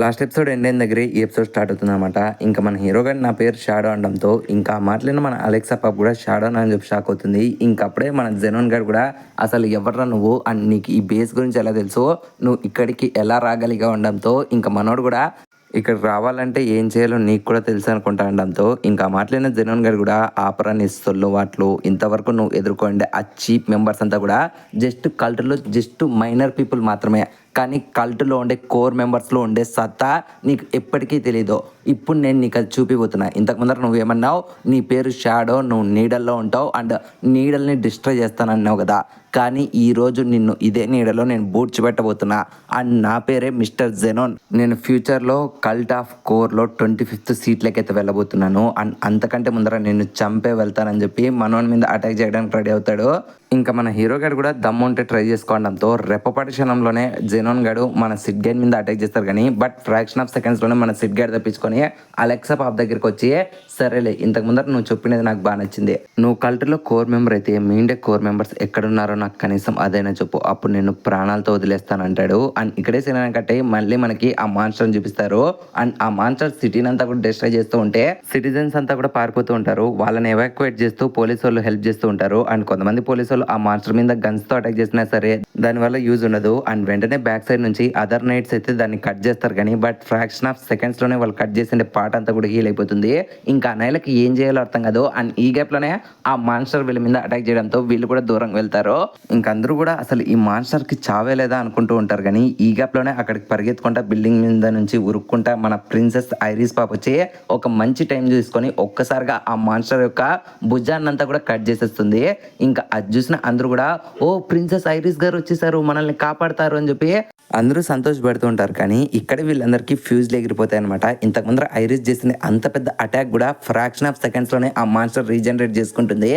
Last episode end అయిన దగ్గరే ఈ ఎపిసోడ్ స్టార్ట్ అవుతుంది అనమాట. ఇంకా మన హీరో గారి నా పేరు షాడో అనడంతో ఇంకా మాట్లాడిన మన అలెక్సా పాప్ కూడా షాడో అని చెప్పి షాక్ అవుతుంది. ఇంకప్పుడే మన జెనోన్ గారు కూడా అసలు ఎవర్రా నువ్వు అండ్ నీకు ఈ బేస్ గురించి ఎలా తెలుసు, నువ్వు ఇక్కడికి ఎలా రాగలిగా ఉండడంతో ఇంకా మనోడు కూడా ఇక్కడ రావాలంటే ఏం చేయాలో నీకు కూడా తెలుసు అనుకుంటా అనడంతో ఇంకా మాట్లాడిన జెనోన్ గారు కూడా ఆపరాన్ని సొల్లు వాటిలో ఇంతవరకు నువ్వు ఎదుర్కోండి ఆ చీప్ మెంబర్స్ అంతా కూడా జస్ట్ కల్చర్లో జస్ట్ మైనర్ పీపుల్ మాత్రమే, కానీ కల్ట్లో ఉండే కోర్ మెంబర్స్లో ఉండే సత్తా నీకు ఎప్పటికీ తెలీదు. ఇప్పుడు నేను నీకు అది చూపిపోతున్నా. ఇంతకు ముందర నువ్వేమన్నావు, నీ పేరు షాడో, నువ్వు నీడల్లో ఉంటావు అండ్ నీడల్ని డిస్ట్రాయ్ చేస్తానన్నావు కదా, కానీ ఈరోజు నిన్ను ఇదే నీడలో నేను బూడ్చిపెట్టబోతున్నా అండ్ నా పేరే మిస్టర్ జెనోన్. నేను ఫ్యూచర్లో కల్ట్ ఆఫ్ కోర్లో 25th సీట్లకైతే వెళ్ళబోతున్నాను అండ్ అంతకంటే ముందర నేను చంపే వెళ్తానని చెప్పి మనోన్ మీద అటాక్ చేయడానికి రెడీ అవుతాడు. ఇంకా మన హీరో గారు కూడా దమ్ము ఉంటే ట్రై చేసుకోవడంతో రెప్పపాటి క్షణంలోనే జెనోన్ గారు మన సిడ్ గైడ్ మీద అటాక్ చేస్తారు, కానీ బట్ ఫ్రాక్షన్ ఆఫ్ సెకండ్స్లోనే మన సిడ్ గైడ్ తప్పించుకొని అలెక్సా పాప్ దగ్గరికి వచ్చి, సరేలే ఇంతకు ముందర నువ్వు చెప్పినది నాకు బాగా నచ్చింది, నువ్వు కల్ట్లో కోర్ మెంబర్ అయితే మీండే కోర్ మెంబర్స్ ఎక్కడున్నారో నాకు కనీసం అదైనా చెప్పు, అప్పుడు నేను ప్రాణాలతో వదిలేస్తానంటాడు. అండ్ ఇక్కడే సినిమా కట్టే మళ్ళీ మనకి ఆ మాన్స్టర్ని చూపిస్తారు అండ్ ఆ మాన్స్టర్ సిటీని అంతా కూడా డిస్ట్రాయ్ చేస్తూ ఉంటే సిటిజన్స్ అంతా కూడా పారిపోతూ ఉంటారు. వాళ్ళని ఎవాక్యుయేట్ చేస్తూ పోలీసు వాళ్ళు హెల్ప్ చేస్తూ ఉంటారు అండ్ కొంతమంది పోలీసు ఆ మాన్స్టర్ మీద గన్స్ తో అటాక్ చేసినా సరే దానివల్ల యూజ్ ఉండదు అండ్ వెంటనే బ్యాక్ సైడ్ నుంచి అదర్ నైట్స్ అయితే దాన్ని కట్ చేస్తారు, కానీ బట్ ఫ్రాక్షన్ ఆఫ్ సెకండ్స్ లోనే వాళ్ళు కట్ చేసిన పార్ట్ అంతా కూడా హీల్ అయిపోతుంది. ఇంకా నైలకి ఏం చేయాలో అర్థం కాదు అండ్ ఈ గ్యాప్ లోనే ఆ మాన్స్టర్ వీళ్ళ మీద అటాక్ చేయడంతో వీళ్ళు కూడా దూరంగా వెళ్తారు. ఇంకా అందరూ కూడా అసలు ఈ మాన్స్టర్ కి చావే లేదా అనుకుంటూ ఉంటారు, కానీ ఈ గ్యాప్ లోనే అక్కడికి పరిగెత్తుకుంటా బిల్డింగ్ మీద నుంచి ఉరుక్కుంటా మన ప్రిన్సెస్ ఐరిస్ పాప్ వచ్చి ఒక మంచి టైం చూసుకొని ఒక్కసారిగా ఆ మాన్స్టర్ యొక్క భుజాన్నంతా కూడా కట్ చేసేస్తుంది. ఇంకా అది చూసిన అందరూ కూడా ఓ ప్రిన్సెస్ ఐరిస్ గారు వచ్చేసారు, మనల్ని కాపాడతారు అని చెప్పి అందరూ సంతోషపడుతూ ఉంటారు. కానీ ఇక్కడ వీళ్ళందరికీ ఫ్యూజ్లు ఎగిరిపోతాయి అనమాట. ఇంతకు ముందర ఐరిస్ చేసిన అంత పెద్ద అటాక్ కూడా ఫ్రాక్షన్ ఆఫ్ సెకండ్స్ లోనే ఆ మాన్స్టర్ రీజనరేట్ చేసుకుంటుంది.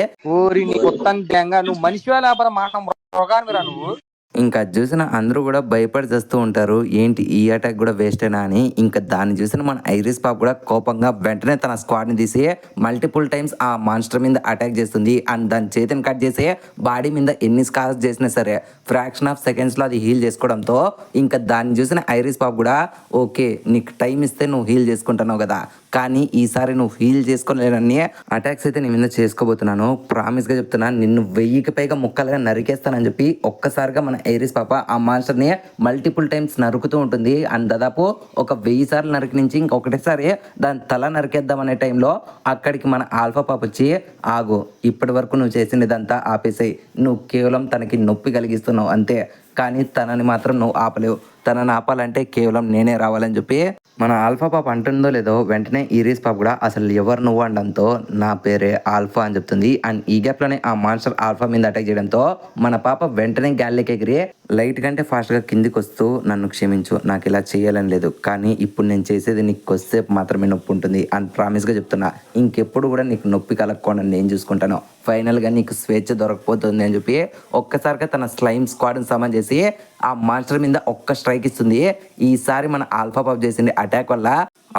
ఇంకా చూసిన అందరూ కూడా భయపడి చేస్తూ ఉంటారు, ఏంటి ఈ అటాక్ కూడా వేస్టేనా అని. ఇంకా దాన్ని చూసిన మన ఐరిస్ పాప్ కూడా కోపంగా వెంటనే తన స్క్వాడ్ని తీసి మల్టిపుల్ టైమ్స్ ఆ మాన్స్టర్ మీద అటాక్ చేస్తుంది అండ్ దాని చేతిని కట్ చేసి బాడీ మీద ఎన్ని స్కార్స్ చేసినా సరే ఫ్రాక్షన్ ఆఫ్ సెకండ్స్లో అది హీల్ చేసుకోవడంతో ఇంకా దాన్ని చూసిన ఐరిస్ పాప్ కూడా ఓకే నీకు టైం ఇస్తే నువ్వు హీల్ చేసుకుంటున్నావు కదా, కానీ ఈసారి నువ్వు హీల్ చేసుకోలేనని అటాక్స్ అయితే నీ మీద చేసుకోబోతున్నాను, ప్రామిస్గా చెప్తున్నా నిన్ను 1000కి పైగా ముక్కలుగా నరికేస్తానని చెప్పి ఒక్కసారిగా మన ఐరిస్ పాప ఆ మాన్స్టర్ని మల్టిపుల్ టైమ్స్ నరుకుతూ ఉంటుంది అండ్ దాదాపు ఒక 1000 సార్లు నరికి నుంచి ఇంకొకటేసారి దాని తల నరికేద్దాం అనే టైంలో అక్కడికి మన ఆల్ఫా పాప వచ్చి, ఆగు ఇప్పటి వరకు నువ్వు చేసినదంతా ఆపేసాయి, నువ్వు కేవలం తనకి నొప్పి కలిగిస్తున్నావు అంతే, కానీ తనని మాత్రం నువ్వు ఆపలేవు, తనని ఆపాలంటే కేవలం నేనే రావాలని చెప్పి మన ఆల్ఫా పాప అంటుందో లేదో వెంటనే ఈరిస్ పాప కూడా అసలు ఎవరు నువ్వు అనడంతో నా పేరే ఆల్ఫా అని చెప్తుంది అండ్ ఈ గ్యాప్లోనే ఆ మాన్స్టర్ ఆల్ఫా మీద అటాక్ చేయడంతో మన పాప వెంటనే గాలికి ఎగిరి లైట్ కంటే ఫాస్ట్గా కిందికి వస్తూ, నన్ను క్షమించు నాకు ఇలా చేయాలని లేదు, కానీ ఇప్పుడు నేను చేసేది నీకు కొద్దిసేపు మాత్రమే నొప్పి ఉంటుంది అండ్ ప్రామిస్గా చెప్తున్నా ఇంకెప్పుడు కూడా నీకు నొప్పి కలగకుండా నేను చూసుకుంటాను, ఫైనల్గా నీకు స్వేచ్ఛ దొరకపోతుంది అని చెప్పి ఒక్కసారిగా తన స్లైమ్ స్క్వాడ్ని సమన్ చేసి ఆ మాన్స్టర్ మీద ఒక్క స్ట్రైక్ ఇస్తుంది. ఈసారి మన ఆల్ఫా పాప్ చేసింది అటాక్ వల్ల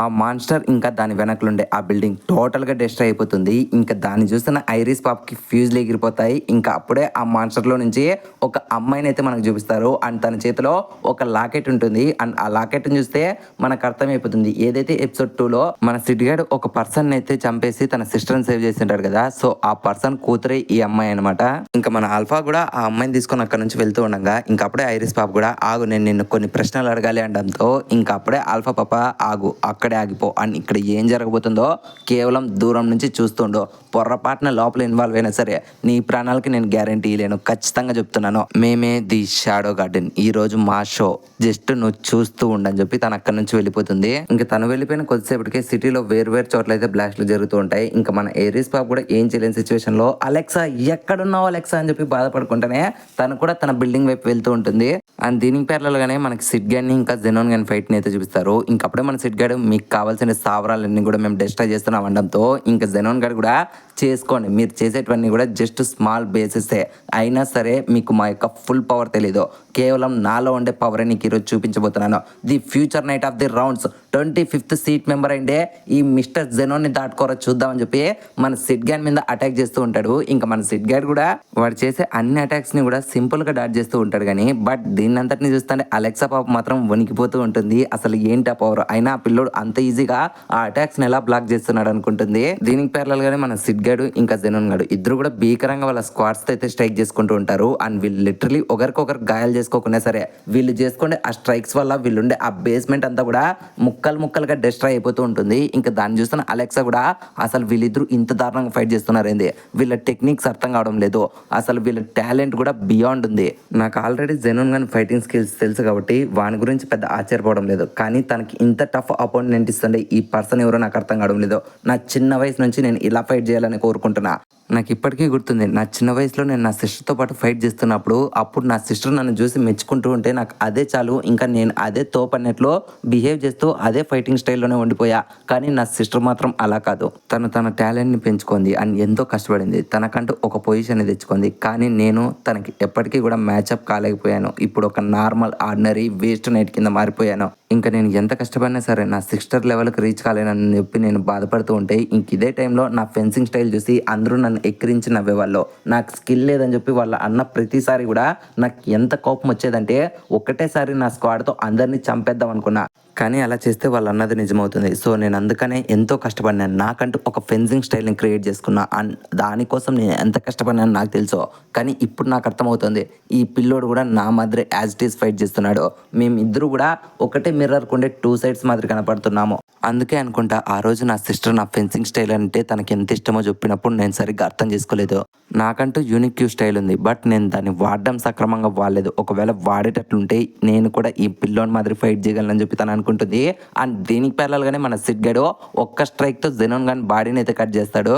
ఆ మాన్స్టర్ ఇంకా దాని వెనకలుండే ఆ బిల్డింగ్ టోటల్గా డిస్ట్రాయ్ అయిపోతుంది. ఇంకా దాన్ని చూస్తున్న ఐరిస్ పాప్కి ఫ్యూజ్లు ఎగిరిపోతాయి. ఇంకా అప్పుడే ఆ మాన్స్టర్లో నుంచి ఒక అమ్మాయిని అయితే మనకు చూపిస్తారు అండ్ తన చేతిలో ఒక లాకెట్ ఉంటుంది అండ్ ఆ లాకెట్ని చూస్తే మనకు అర్థమైపోతుంది ఏదైతే ఎపిసోడ్ 2లో మన సిడ్గాడు ఒక పర్సన్ అయితే చంపేసి తన సిస్టర్ని సేవ్ చేసింటాడు కదా, సో ఆ పర్సన్ కూతురే ఈ అమ్మాయి అనమాట. ఇంకా మన ఆల్ఫా కూడా ఆ అమ్మాయిని తీసుకొని అక్కడ నుంచి వెళ్తూ ఉండగా ఇంకా అప్పుడే ఐరిస్ పాప్ కూడా ఆగు నేను నిన్ను కొన్ని ప్రశ్నలు అడగాలి అనడంతో ఇంకా అప్పుడే ఆల్ఫా పాప ఆగు అక్కడే ఆగిపో అండ్ ఇక్కడ ఏం జరగబోతుందో కేవలం దూరం నుంచి చూస్తుండో, పొర్రపాటున లోపల ఇన్వాల్వ్ అయినా సరే నీ ప్రాణాలకి నేను గ్యారంటీ లేను, ఖచ్చితంగా చెప్తున్నాను, మేమే ది షాడో గార్డెన్, ఈ రోజు మా షో, జస్ట్ నువ్వు చూస్తూ ఉండని చెప్పి తను అక్కడ నుంచి వెళ్ళిపోతుంది. ఇంకా తను వెళ్ళిపోయిన కొద్దిసేపటికే సిటీలో వేరు చోట్ల అయితే బ్లాస్ట్లు జరుగుతూ ఉంటాయి. ఇంకా మన ఏరిస్ పాప్ కూడా ఏం చేయలేని సిచ్యువేషన్ లో అలెక్సా ఎక్కడున్నావు అలెక్సా అని చెప్పి బాధపడుకుంటేనే తను కూడా తన బిల్డింగ్ వైపు వెళ్తూ ఉంటుంది అండ్ దీనికి పేర్లగానే మనకి సిడ్ గాడ్ని ఇంకా జెనోన్ గాని ఫైట్ ని అయితే చూపిస్తారు. ఇంకప్పుడే మన సిడ్ గాడు మీకు కావాల్సిన స్థావరాలన్నీ కూడా మేము డిస్ట్రాయ్ చేస్తున్నాం అనడంతో ఇంకా జెనోన్ గాడు కూడా చేసుకోండి, మీరు చేసేటివన్నీ కూడా జస్ట్ స్మాల్ బేసెసే అయినా సరే మీకు మా యొక్క ఫుల్ పవర్ తెలీదు, కేవలం నాలో ఉండే పవర్ నీకు ఈరోజు చూపించబోతున్నాను. The future knight of the rounds 25th seat member అయిండే ఈ మిస్టర్ జెనోన్ని దాటుకోరా చూద్దామని చెప్పి మన సిడ్ గ్యాన్ మీద అటాక్ చేస్తూ ఉంటాడు. ఇంకా మన సిడ్ గ్యాన్ కూడా వాడు చేసే అన్ని అటాక్స్ ని కూడా సింపుల్ గా డాట్ చేస్తూ ఉంటాడు. కానీ బట్ దీన్ని అంతటిని చూస్తుంటే అలెక్సా పాప మాత్రం వణికిపోతూ ఉంటుంది. అసలు ఏంటి ఆ పవర్, అయినా ఆ పిల్లోడు అంత ఈజీగా ఆ అటాక్స్ ని ఎలా బ్లాక్ చేస్తున్నాడు అనుకుంటుంది. దీనికి ప్యారలల్ గానే మన సిడ్ గాడు ఇంకా జెనోన్ గాడు ఇద్దరు కూడా భీకరంగా వాళ్ళ స్క్వాడ్స్ తో అయితే స్ట్రైక్ చేసుకుంటూ ఉంటారు. అండ్ వీళ్ళు లిటరలీ ఒకరికొకరు గాయాలు చేసుకోకున్నా సరే వీళ్ళు చేసుకునే ఆ స్ట్రైక్స్ వల్ల వీళ్ళుండే ఆ బేస్మెంట్ అంతా కూడా ముక్కలు ముక్కలుగా డిస్ట్రాయ్ అయిపోతూ ఉంటుంది. ఇంకా దాన్ని చూస్తున్న అలెక్సా కూడా అసలు వీళ్ళిద్దరు ఇంత దారుణంగా ఫైట్ చేస్తున్నారు ఏంది, వీళ్ళ టెక్నిక్స్ అర్థం కావడం లేదు, అసలు వీళ్ళ టాలెంట్ కూడా బియాండ్ ఉంది. నాకు ఆల్రెడీ జెనోన్ గాని ఫైటింగ్ స్కిల్స్ తెలుసు కాబట్టి వాని గురించి పెద్ద ఆశ్చర్యపోవడం లేదు. కానీ తనకి ఇంత టఫ్ అపోనెంట్ ఇస్తుండే ఈ పర్సన్ ఎవరో నాకు అర్థం కావడం లేదు. నా చిన్న వయసు నుంచి నేను ఇలా ఫైట్ చేయాలని కోరుకుంటున్నా. నాకు ఇప్పటికీ గుర్తుంది, నా చిన్న వయసులో నేను నా సిస్టర్తో పాటు ఫైట్ చేస్తున్నప్పుడు అప్పుడు నా సిస్టర్ నన్ను చూసి మెచ్చుకుంటూ ఉంటే నాకు అదే చాలు, ఇంకా నేను అదే తోపన్నెట్లో బిహేవ్ చేస్తూ అదే ఫైటింగ్ స్టైల్లోనే ఉండిపోయా. కానీ నా సిస్టర్ మాత్రం అలా కాదు, తన టాలెంట్ని పెంచుకుంది అండ్ ఎంతో కష్టపడింది, తనకంటూ ఒక పొజిషన్ తెచ్చుకుంది. కానీ నేను తనకి ఎప్పటికీ కూడా మ్యాచ్అప్ కాలేకపోయాను. ఇప్పుడు ఒక నార్మల్ ఆర్డినరీ వేస్ట్ నైట్ కింద మారిపోయాను. ఇంకా నేను ఎంత కష్టపడినా సరే నా సిస్టర్ లెవెల్కి రీచ్ కాలేనని చెప్పి నేను బాధపడుతూ ఉంటే ఇంక ఇదే టైంలో నా ఫెన్సింగ్ స్టైల్ చూసి అందరూ నన్ను ఎక్కిరించి నవ్వేవాళ్ళు. నాకు స్కిల్ లేదని చెప్పి వాళ్ళ అన్న ప్రతిసారి కూడా నాకు ఎంత కోపం వచ్చేదంటే ఒక్కటేసారి నా స్క్వాడ్తో అందరినీ చంపేద్దాం అనుకున్నా. కానీ అలా చేస్తే వాళ్ళు అన్నది నిజమవుతుంది. సో నేను అందుకనే ఎంతో కష్టపడినాను, నాకంటూ ఒక ఫెన్సింగ్ స్టైల్ని క్రియేట్ చేసుకున్నా. అండ్ దానికోసం నేను ఎంత కష్టపడినాను నాకు తెలుసు. కానీ ఇప్పుడు నాకు అర్థమవుతుంది, ఈ పిల్లోడు కూడా నా మాదిరి యాజ్ ఇట్ ఈస్ ఫైట్ చేస్తున్నాడు. మేమిద్దరు కూడా ఒకటే మిర్రర్ కుండే టూ సైడ్స్ మాదిరి కనపడుతున్నాము. అందుకే అనుకుంటా ఆ రోజు నా సిస్టర్ నా ఫెన్సింగ్ స్టైల్ అంటే తనకి ఎంత ఇష్టమో చెప్పినప్పుడు నేను సరిగ్గా అర్థం చేసుకోలేదు. నాకంటూ యూనిక్ స్టైల్ ఉంది, బట్ నేను దాన్ని వాడడం సక్రమంగా వాడలేదు. ఒకవేళ వాడేటట్లుంటే నేను కూడా ఈ పిల్లోని మాదిరి ఫైట్ చేయగలనని చెప్పి తను అనుకుంటుంది. అండ్ దీనికి ప్యారలల్గానే మన సిడ్ గడు ఒక్క స్ట్రైక్తో జెనోన్ గాని బాడీని అయితే కట్ చేస్తాడు.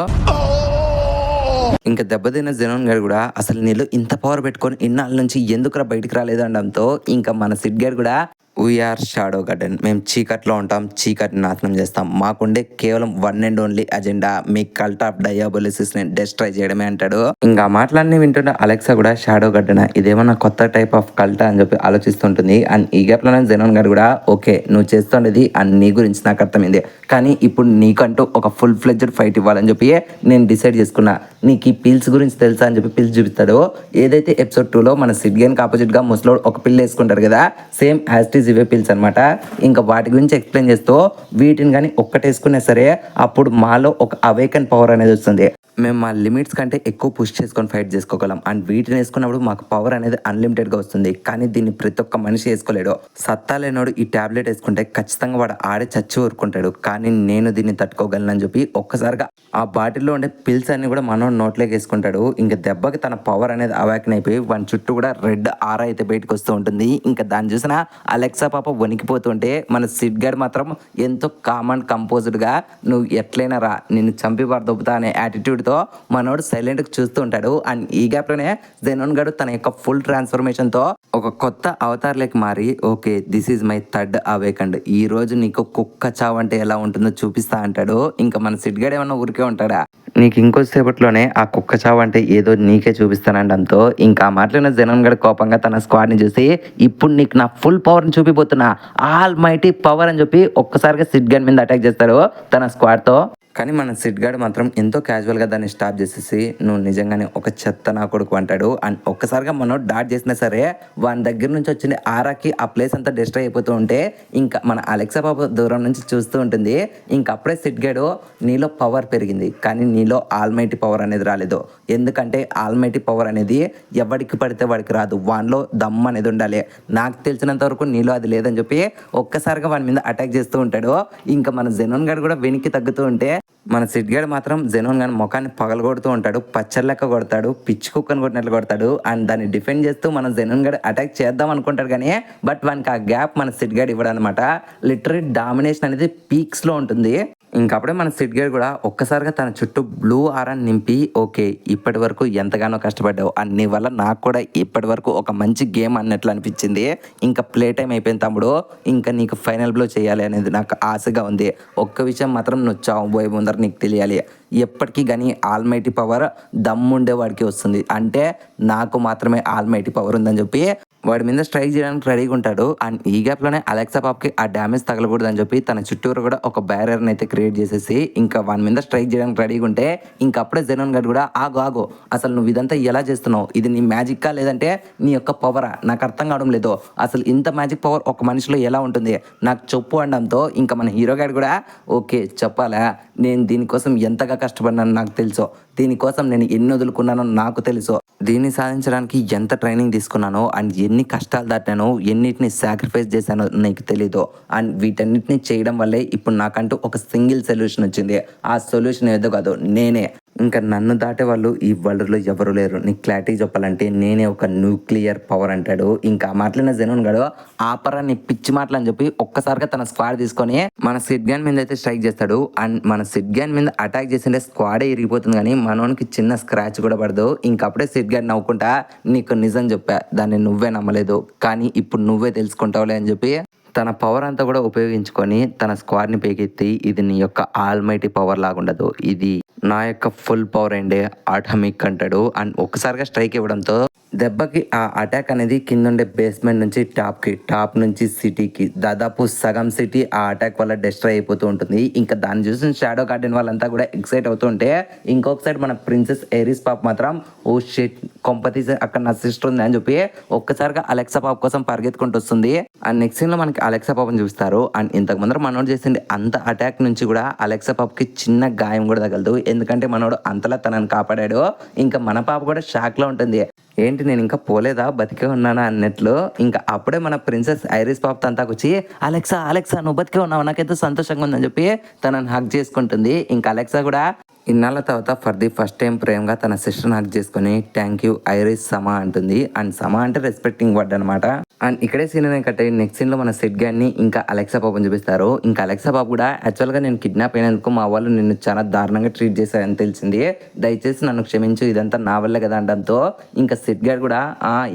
ఇంకా దెబ్బతిన్న జెనోన్ గారు కూడా అసలు నీళ్ళు ఇంత పవర్ పెట్టుకొని ఇన్నాళ్ళ నుంచి ఎందుకురా బయటికి రాలేదు అనడంతో ఇంకా మన సిడ్ గారు కూడా వీఆర్ షాడో గార్డెన్, మేము చీకట్లో ఉంటాం, చీకటిని నాశనం చేస్తాం, మాకుండే కేవలం వన్ అండ్ ఓన్లీ అజెండా మీ కల్ట్ ఆఫ్ డయాబోలిసిస్ ని డిస్ట్రాయ్ చేయడమే అంటాడు. ఇంకా మాటలన్నీ వింటున్న అలెక్సా కూడా షాడో గార్డెన్ ఇదేమన్నా కొత్త టైప్ ఆఫ్ కల్టా అని చెప్పి ఆలోచిస్తుంటుంది. అండ్ ఈ గ్యాప్లో జెనోన్ గారు కూడా ఓకే నువ్వు చేస్తుండేది అండ్ నీ గురించి నాకు అర్థమైంది, కానీ ఇప్పుడు నీకంటూ ఒక ఫుల్ ఫ్లెడ్జ్డ్ ఫైట్ ఇవ్వాలని చెప్పి నేను డిసైడ్ చేసుకున్నా. నీకు ఈ పిల్స్ గురించి తెలుసా అని చెప్పి పిల్స్ చూపిస్తాడు. ఏదైతే ఎపిసోడ్ 2లో మన సిడ్గేన్ ఆపోజిట్ గా ముసలోడు ఒక పిల్ వేసుకుంటారు కదా, సేమ్ యాజ్ ఇట్ ఈస్ ఇవే పిల్స్ అనమాట. ఇంకా వాటి గురించి ఎక్స్ప్లెయిన్ చేస్తూ వీటిని కానీ ఒక్కటేసుకున్నా సరే అప్పుడు మాలో ఒక అవేకన్ పవర్ అనేది వస్తుంది. మేము మా లిమిట్స్ కంటే ఎక్కువ పుష్ చేసుకొని ఫైట్ చేసుకోగలం. అండ్ వీటిని వేసుకున్నప్పుడు మాకు పవర్ అనేది అన్లిమిటెడ్గా వస్తుంది. కానీ దీన్ని ప్రతి ఒక్క మనిషి వేసుకోలేడు. సత్తా లేనోడు ఈ టాబ్లెట్ వేసుకుంటే ఖచ్చితంగా వాడు ఆడే చచ్చి ఊరుకుంటాడు. కానీ నేను దీన్ని తట్టుకోగలనని చెప్పి ఒక్కసారిగా ఆ బాటిల్లో ఉండే పిల్స్ అన్ని కూడా మనోడు నోట్లోకి వేసుకుంటాడు. ఇంకా దెబ్బకి తన పవర్ అనేది అవాక్న్ అయిపోయి వాని చుట్టూ కూడా రెడ్ ఆరా అయితే బయటకు వస్తూ ఉంటుంది. ఇంకా దాన్ని చూసిన అలెక్సా పాప వణికిపోతుంటే మన సిడ్ గార్డ్ మాత్రం ఎంతో కామ్ అండ్ కంపోజ్డ్గా నువ్వు ఎట్లయినా రా నిన్ను చంపి దొబ్బుతా అనే యాటిట్యూడ్ తో మనోడు సైలెంట్ గా చూస్తూ ఉంటాడు. అండ్ ఈ గ్యాప్ లోనే జెనోన్ గడు తన యొక్క ఫుల్ ట్రాన్స్ఫర్మేషన్ తో ఒక కొత్త అవతార్ లెక్క మారి okay this is my third awakened, ఈ రోజు నీకు కుక్క చావు అంటే ఎలా ఉంటుందో చూపిస్తా అంటాడు. ఇంకా మన సిడ్ గడు ఏమన్నా ఊరికే ఉంటాడా, నీకు ఇంకొద్దిసేపట్లోనే ఆ కుక్క చావు అంటే ఏదో నీకే చూపిస్తానండంతో ఇంకా మాటలైన జెనోన్ గడు కోపంగా తన స్క్వాడ్ ని చూసి ఇప్పుడు నీకు నా ఫుల్ పవర్ ని చూపిపోతున్నా ఆల్ మైటీ పవర్ అని చెప్పి ఒక్కసారిగా సిడ్ గన్ మీద అటాక్ చేస్తాడు తన స్క్వాడ్ తో. కానీ మన సిడ్ గార్డ్ మాత్రం ఎంతో క్యాజువల్గా దాన్ని స్టాప్ చేసేసి నువ్వు నిజంగానే ఒక చెత్త నా కొడుకు అంటాడు. అండ్ ఒక్కసారిగా మనం డాట్ చేసినా సరే వాని దగ్గర నుంచి వచ్చిన ఆరాకి ఆ ప్లేస్ అంతా డిస్ట్రాయ్ అయిపోతూ ఉంటే ఇంకా మన అలెక్సా పాప దూరం నుంచి చూస్తూ ఉంటుంది. ఇంకా అప్పుడే సిడ్ గార్డ్ నీలో పవర్ పెరిగింది కానీ నీలో ఆల్మైటీ పవర్ అనేది రాలేదు. ఎందుకంటే ఆల్మైటీ పవర్ అనేది ఎవరికి పడితే వాడికి రాదు, వానిలో దమ్ అనేది ఉండాలి. నాకు తెలిసినంత వరకు నీలో అది లేదని చెప్పి ఒక్కసారిగా వాని మీద అటాక్ చేస్తూ ఉంటాడు. ఇంకా మన జెనోన్ గార్డ్ కూడా వెనక్కి తగ్గుతూ ఉంటే మన సిడ్ గార్డ్ మాత్రం జెనోన్ గాని ముఖాన్ని పగలగొడుతూ ఉంటాడు, పచ్చళ్ళెక్క కొడతాడు, పిచ్చి కుక్కని కొట్టినట్లు కొడతాడు. అండ్ దాన్ని డిఫెండ్ చేస్తూ మన జెనోన్ గార్డ్ అటాక్ చేద్దాం అనుకుంటాడు కానీ బట్ వానికి ఆ గ్యాప్ మన సిడ్ గార్డ్ ఇవ్వడం అనమాట. లిటరరీ డామినేషన్ అనేది పీక్స్ లో ఉంటుంది. ఇంకప్పుడే మన సిడ్ గార్డ్ కూడా ఒక్కసారిగా తన చుట్టూ బ్లూ ఆరాన్ని నింపి ఓకే ఇప్పటి వరకు ఎంతగానో కష్టపడ్డావు అన్ని వల్ల నాకు కూడా ఇప్పటి వరకు ఒక మంచి గేమ్ అన్నట్లు అనిపించింది. ఇంకా ప్లే టైం అయిపోయింది తమ్ముడు, ఇంకా నీకు ఫైనల్ బ్లో చేయాలి అనేది నాకు ఆశగా ఉంది. ఒక్క విషయం మాత్రం నువ్వు చావబోయే ముందర నీకు తెలియాలి, ఎప్పటికీ కానీ ఆల్మైటీ పవర్ దమ్ముండే వాడికి వస్తుంది, అంటే నాకు మాత్రమే ఆల్మైటీ పవర్ ఉందని చెప్పి వాడి మీద స్ట్రైక్ చేయడానికి రెడీగా ఉంటాడు. అండ్ ఈ గ్యాప్లోనే అలెక్సా పాప్కి ఆ డ్యామేజ్ తగలకూడదు అని చెప్పి తన చుట్టూరు కూడా ఒక బ్యారియర్ని అయితే క్రియేట్ చేసేసి ఇంకా వాడి మీద స్ట్రైక్ చేయడానికి రెడీగా ఉంటే ఇంకా అప్పుడే జెనోన్ గడ్ కూడా ఆగు ఆగు, అసలు నువ్వు ఇదంతా ఎలా చేస్తున్నావు, ఇది నీ మ్యాజిక్కా లేదంటే నీ యొక్క పవరా, నాకు అర్థం కావడం లేదు, అసలు ఇంత మ్యాజిక్ పవర్ ఒక మనిషిలో ఎలా ఉంటుంది నాకు చెప్పు అనడంతో ఇంకా మన హీరో గారు కూడా ఓకే చెప్పాలా, నేను దీనికోసం ఎంతగా కష్టపడినానో నాకు తెలుసు, దీనికోసం నేను ఎన్ని వదులుకున్నానో నాకు తెలుసు, దీన్ని సాధించడానికి ఎంత ట్రైనింగ్ తీసుకున్నానో అండ్ ఎన్ని కష్టాలు దాటానో ఎన్నిటిని సాక్రిఫైస్ చేశానో నీకు తెలీదు, అండ్ వీటన్నిటిని చేయడం వల్లే ఇప్పుడు నాకంటూ ఒక సింగిల్ సొల్యూషన్ వచ్చింది, ఆ సొల్యూషన్ ఏదో కాదు నేనే, ఇంకా నన్ను దాటే వాళ్ళు ఈ వరల్డ్లో ఎవరు లేరు, నీకు క్లారిటీ చెప్పాలంటే నేనే ఒక న్యూక్లియర్ పవర్ అంటాడు. ఇంకా మాట్లాడిన జెనోన్ గడు ఆపరా నీ పిచ్చి మాటలు అని చెప్పి ఒక్కసారిగా తన స్క్వాడ్ తీసుకొని మన సిడ్ గ్యాన్ మీద అయితే స్ట్రైక్ చేస్తాడు. అండ్ మన సిడ్ గ్యాన్ మీద అటాక్ చేసిండే స్క్వాడే ఇరిగిపోతుంది కానీ మనోనికి చిన్న స్క్రాచ్ కూడా పడదు. ఇంకా అప్పుడే సిడ్ గ్యాన్ నవ్వుకుంటా నీకు నిజం చెప్పా, దాన్ని నువ్వే నమ్మలేదు కానీ ఇప్పుడు నువ్వే తెలుసుకుంటావులే అని చెప్పి తన పవర్ అంతా కూడా ఉపయోగించుకొని తన స్క్వాడ్ని పేకెత్తి ఇది నీ యొక్క ఆల్మైటీ పవర్ లాగుండదు, ఇది నా యొక్క ఫుల్ పవర్ అండే ఆటమిక్ అంటాడు. అండ్ ఒక్కసారిగా స్ట్రైక్ ఇవ్వడంతో దెబ్బకి ఆ అటాక్ అనేది కింద ఉండే బేస్మెంట్ నుంచి టాప్ నుంచి సిటీకి దాదాపు సగం సిటీ ఆ అటాక్ వల్ల డిస్ట్రాయ్ అయిపోతూ ఉంటుంది. ఇంకా దాన్ని చూసిన షాడో గార్డెన్ వాళ్ళంతా కూడా ఎక్సైట్ అవుతూ ఉంటే ఇంకొక సైడ్ మన ప్రిన్సెస్ ఏరిస్ పాప్ మాత్రం ఓ షిట్ కొంపతీస్ అక్కడ నా సిస్టర్ ఉంది అని చెప్పి ఒక్కసారిగా అలెక్సా పాప్ కోసం పరిగెత్తుకుంటూ వస్తుంది. అండ్ నెక్స్ట్ సీన్ లో మనకి అలెక్సా పాప్ని చూపిస్తారు. అండ్ ఇంతకు ముందర మనోడు చేసింది అంత అటాక్ నుంచి కూడా అలెక్సా పాప్కి చిన్న గాయం కూడా తగలదు, ఎందుకంటే మనోడు అంతలా తనని కాపాడాడు. ఇంకా మన పాప కూడా షాక్ లో ఉంటుంది, ఏంటి నేను ఇంకా పోలేదా బతికే ఉన్నానా అన్నట్లు. ఇంకా అప్పుడే మన ప్రిన్సెస్ ఐరిస్ పాప్ అంతా వచ్చి అలెక్సా అలెక్సా నువ్వు బతికే ఉన్నావు నాకైతే సంతోషంగా ఉందని చెప్పి తనని హక్ చేసుకుంటుంది. ఇంకా అలెక్సా కూడా ఇన్నాళ్ళ తర్వాత ఫర్ ది ఫస్ట్ టైం ప్రేమగా తన సిస్టర్ని హక్ చేసుకుని థ్యాంక్ యూ ఐరిస్ సమా అంటుంది. అండ్ సమా అంటే రెస్పెక్టింగ్ వర్డ్ అనమాట. అండ్ ఇక్కడే సీన్ అనేది కట్టే నెక్స్ట్ సీన్ లో మన సెట్ గాన్ని ఇంకా అలెక్సా పాపని చూపిస్తారు. ఇంకా అలెక్సా పాప కూడా యాక్చువల్గా నేను కిడ్నాప్ అయినందుకు మా వాళ్ళు నిన్ను చాలా దారుణంగా ట్రీట్ చేశారని తెలిసింది, దయచేసి నన్ను క్షమించు ఇదంతా నా వల్లే కదా అనడంతో ఇంకా సెట్ గార్డ్ కూడా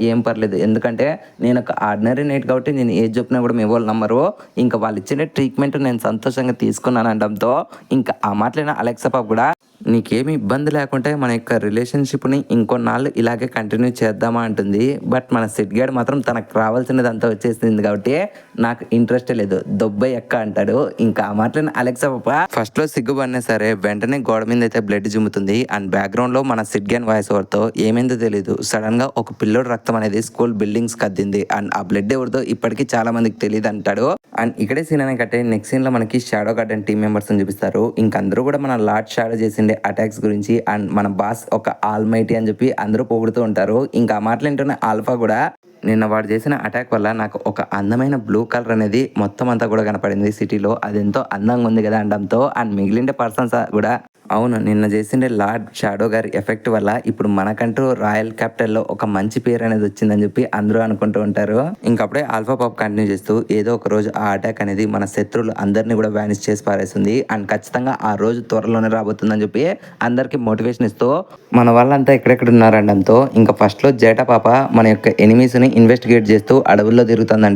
ఏం పర్లేదు, ఎందుకంటే నేను ఒక ఆర్డినరీ నైట్ కాబట్టి నేను ఏది చెప్పినా కూడా మీ వాళ్ళు నమ్మరు, ఇంకా వాళ్ళు ఇచ్చిన ట్రీట్మెంట్ నేను సంతోషంగా తీసుకున్నాను అనడంతో ఇంకా ఆ మాటలైన అలెక్సా పాప కూడా నీకేమి ఇబ్బంది లేకుంటే మన యొక్క రిలేషన్షిప్ని ఇంకొన్నాళ్ళు ఇలాగే కంటిన్యూ చేద్దామా అంటుంది. బట్ మన సెట్ గార్డ్ మాత్రం తనకు రావాల్సినది అంతా వచ్చేసింది కాబట్టి నాకు ఇంట్రెస్టే లేదు దొబ్బై ఎక్క అంటాడు. ఇంకా ఆ మాటలను అలెక్సా పాప ఫస్ట్ లో సిగ్గుపడినా సరే వెంటనే గోడ మీద అయితే బ్లడ్ జిమ్ముతుంది. అండ్ బ్యాక్గ్రౌండ్ లో మన సెట్ గాన్ వాయిస్ ఓవర్తో ఏమైందో తెలియదు సడన్ గా ఒక పిల్లోడు రక్తం అనేది స్కూల్ బిల్డింగ్స్ కద్దింది. అండ్ ఆ బ్లడ్ ఎవరితో ఇప్పటికీ చాలా మందికి తెలియదు అంటాడు. అండ్ ఇక్కడే సీన్ అనే కట్టే నెక్స్ట్ సీన్ లో మనకి షాడో గార్డెన్ టీమ్ మెంబర్స్ చూపిస్తారు. ఇంకా అందరూ కూడా మన లార్డ్ షాడో చేసిండే అటాక్స్ గురించి అండ్ మన బాస్ ఒక ఆల్మైటీ అని చెప్పి అందరూ పొగుడుతూ ఉంటారు. ఇంకా ఆ మాటలు ఏంటనే ఆల్ఫా కూడా నిన్న వాడు చేసిన అటాక్ వల్ల నాకు ఒక అందమైన బ్లూ కలర్ అనేది మొత్తం అంతా కూడా కనపడింది సిటీలో, అది ఎంతో అందంగా ఉంది కదా అనడంతో అండ్ మిగిలిన పర్సన్స్ కూడా అవును నిన్న చేసిండే లార్డ్ షాడో గారి ఎఫెక్ట్ వల్ల ఇప్పుడు మనకంటూ రాయల్ క్యాపిటల్లో ఒక మంచి పేరు అనేది వచ్చిందని చెప్పి అందరూ అనుకుంటూ ఉంటారు. ఇంకప్పుడే ఆల్ఫా పాప్ కంటిన్యూ చేస్తూ ఏదో ఒక రోజు ఆ అటాక్ అనేది మన శత్రువులు అందరినీ కూడా వ్యానిష్ చేసి పారేస్తుంది అండ్ ఖచ్చితంగా ఆ రోజు త్వరలోనే రాబోతుందని చెప్పి అందరికి మోటివేషన్ ఇస్తూ మన వాళ్ళంతా ఎక్కడెక్కడ ఉన్నారనడంతో ఇంకా ఫస్ట్ లో జేటా పాప మన యొక్క ఎనిమీస్ ని ఇన్వెస్టిగేట్ చేస్తూ అడవుల్లో తిరుగుతుంది.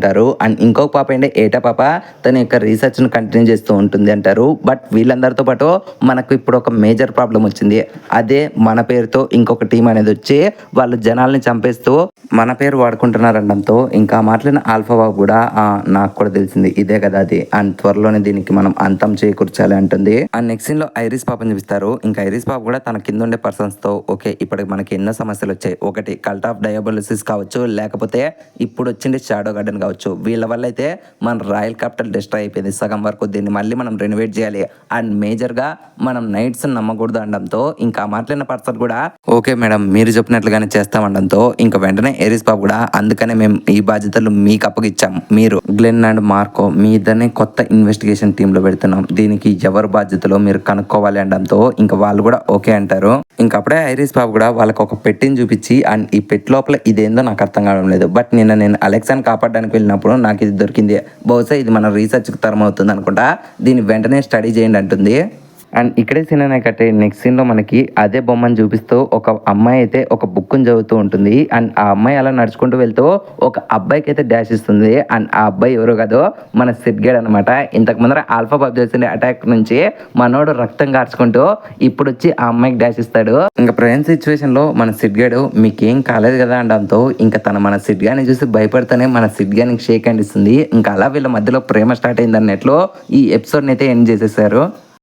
అండ్ ఇంకొక పాప ఏంటి ఏటా పాప తన యొక్క రీసెర్చ్ ను కంటిన్యూ చేస్తూ ఉంటుంది అంటారు. బట్ వీళ్ళందరితో పాటు మనకు ఇప్పుడు ఒక మేజర్ ప్రాబ్లం వచ్చింది, అదే మన పేరుతో ఇంకొక టీం అనేది వచ్చి వాళ్ళు జనాల్ని చంపేస్తూ మన పేరు వాడుకుంటున్నారనడంతో ఇంకా మాట్లాడిన ఆల్ఫా బాబు కూడా నాకు కూడా తెలిసింది ఇదే కదా అది, అండ్ త్వరలోనే దీనికి మనం అంతం చేకూర్చాలి అంటుంది. అండ్ నెక్స్ట్ సీన్ లో ఐరిస్ పాపని చూపిస్తారు. ఇంకా ఐరిస్ పాప కూడా తన కింద ఉండే పర్సన్స్ తో ఓకే ఇప్పటికి మనకి ఎన్నో సమస్యలు వచ్చాయి, ఒకటి కల్ట్ ఆఫ్ డయాబోలిసిస్ కావచ్చు లేకపోతే ఇప్పుడు వచ్చిండే షాడో గార్డెన్ కావచ్చు, వీళ్ళ వల్ల అయితే మన రాయల్ క్యాపిటల్ డిస్ట్రాయ్ అయిపోయింది సగం వరకు, దీన్ని మళ్ళీ మనం రెనోవేట్ చేయాలి అండ్ మేజర్ గా మనం నైట్స్ నమ్మకూడదు అనడంతో ఇంకా మాట్లాడిన పర్సన్ కూడా ఓకే మేడం మీరు చెప్పినట్లుగానే చేస్తామనడంతో ఇంకా వెంటనే ఏరిస్ పాప కూడా అందుకనే మేము ఈ బాధ్యతలు మీకు అప్పగిచ్చాం, మీరు గ్లెన్ అండ్ మార్కో మీ ఇద్దరిని కొత్త ఇన్వెస్టిగేషన్ టీమ్ లో పెడుతున్నాం, దీనికి ఎవరు బాధ్యతలో మీరు కనుక్కోవాలి అనడంతో ఇంకా వాళ్ళు కూడా ఓకే అంటారు. ఇంకా అప్పుడే ఐరిస్ పాప కూడా వాళ్ళకి ఒక పెట్టిని చూపించి అండ్ ఈ పెట్టి లోపల ఇదేందో నాకు అర్థం కావడం లేదు, బట్ నిన్న నేను అలెక్సాని కాపాడడానికి వెళ్ళినప్పుడు నాకు ఇది దొరికింది, బహుశా ఇది మన రీసెర్చ్కి తరం అవుతుంది అనుకుంటా, దీన్ని వెంటనే స్టడీ చేయండి అంటుంది. అండ్ ఇక్కడే సీన్ అనే కట్టే నెక్స్ట్ సీన్లో మనకి అదే బొమ్మను చూపిస్తూ ఒక అమ్మాయి అయితే ఒక బుక్ని చదువుతూ ఉంటుంది. అండ్ ఆ అమ్మాయి అలా నడుచుకుంటూ వెళ్తూ ఒక అబ్బాయికి అయితే డాష్ ఇస్తుంది. అండ్ ఆ అబ్బాయి ఎవరో కాదో మన సిడ్ గేడ్ అనమాట. ఇంతకు ముందర ఆల్ఫా బాబ్ చేసిన అటాక్ నుంచి మనోడు రక్తం కార్చుకుంటూ ఇప్పుడు వచ్చి ఆ అమ్మాయికి డాష్ ఇస్తాడు. ఇంకా ప్రజెంట్ సిచ్యువేషన్ లో మన సిడ్ గేడు మీకేం కాలేదు కదా అనడంతో ఇంకా మన సిడ్ గాని చూసి భయపడితేనే మన సిడ్ గానికి షేక్ హ్యాండ్ ఇస్తుంది. ఇంకా అలా వీళ్ళ మధ్యలో ప్రేమ స్టార్ట్ అయింది అన్నట్లు ఈ ఎపిసోడ్ అయితే ఎండ్ చేసేసారు.